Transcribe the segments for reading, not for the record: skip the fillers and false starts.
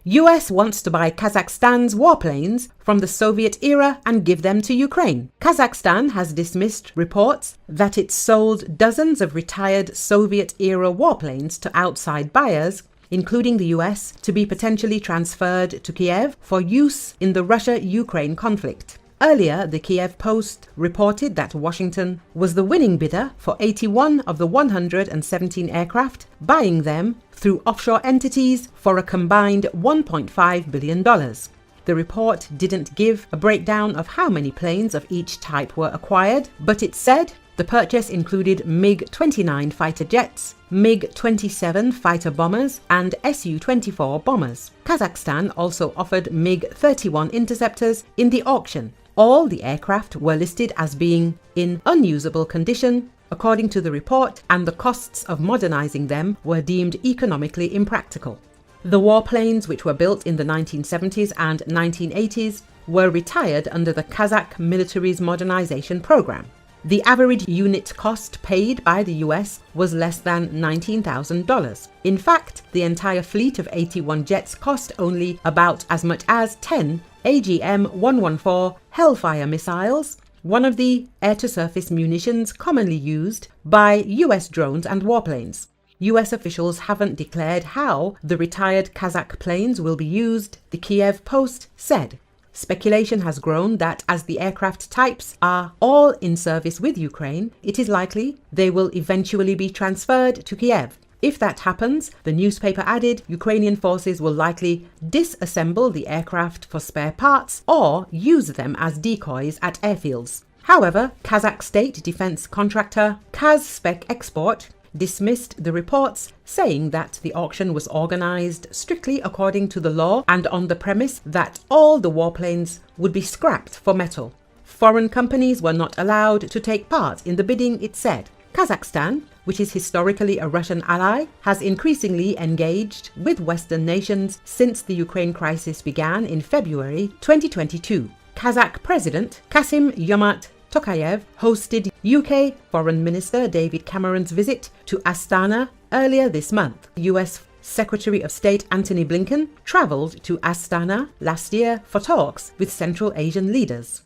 US wants to buy Kazakhstan's warplanes from the Soviet era and give them to Ukraine. Kazakhstan has dismissed reports that it sold dozens of retired Soviet-era warplanes to outside buyers, including the US, to be potentially transferred to Kiev for use in the Russia-Ukraine conflict. Earlier, the Kiev Post reported that Washington was the winning bidder for 81 of the 117 aircraft, buying them through offshore entities for a combined $1.5 billion. The report didn't give a breakdown of how many planes of each type were acquired, but it said the purchase included MiG-29 fighter jets, MiG-27 fighter bombers, and Su-24 bombers. Kazakhstan also offered MiG-31 interceptors in the auction. All the aircraft were listed as being in unusable condition, according to the report, and the costs of modernizing them were deemed economically impractical. The warplanes, which were built in the 1970s and 1980s, were retired under the Kazakh military's modernization program. The average unit cost paid by the US was less than $19,000. In fact, the entire fleet of 81 jets cost only about as much as 10 AGM-114 Hellfire missiles, one of the air-to-surface munitions commonly used by US drones and warplanes. US officials haven't declared how the retired Kazakh planes will be used, the Kiev Post said. Speculation has grown that as the aircraft types are all in service with Ukraine, it is likely they will eventually be transferred to Kiev. If that happens, the newspaper added, Ukrainian forces will likely disassemble the aircraft for spare parts or use them as decoys at airfields. However, Kazakh state defense contractor Kazspec Export dismissed the reports, saying that the auction was organized strictly according to the law and on the premise that all the warplanes would be scrapped for metal. Foreign companies were not allowed to take part in the bidding, it said. Kazakhstan, which is historically a Russian ally, has increasingly engaged with Western nations since the Ukraine crisis began in February 2022. Kazakh President Kassym-Jomart Tokayev hosted UK Foreign Minister David Cameron's visit to Astana earlier this month. US Secretary of State Antony Blinken travelled to Astana last year for talks with Central Asian leaders.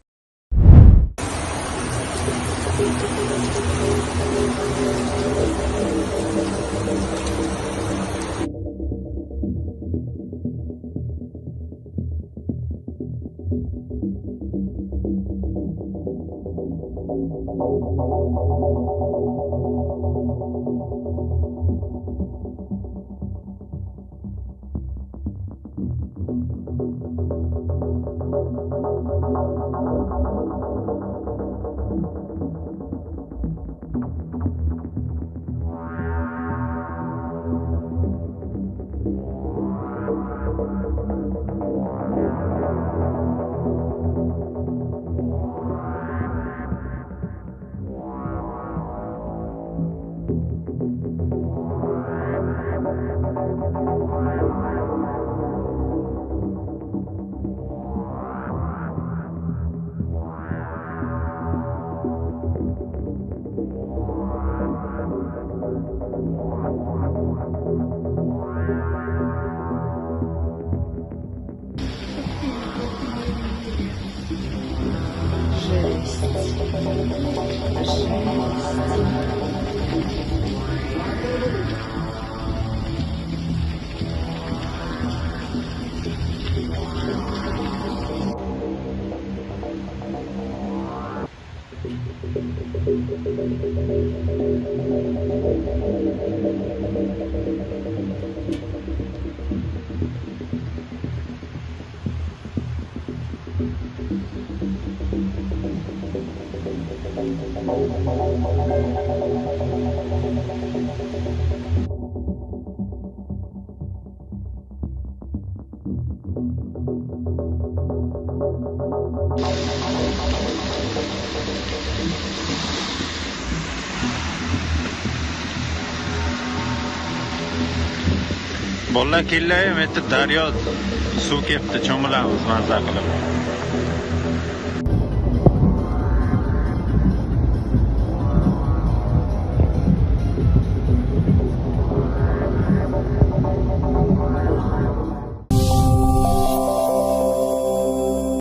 Bolla killa met daryo suv kepti cho'milamiz mazza qilib.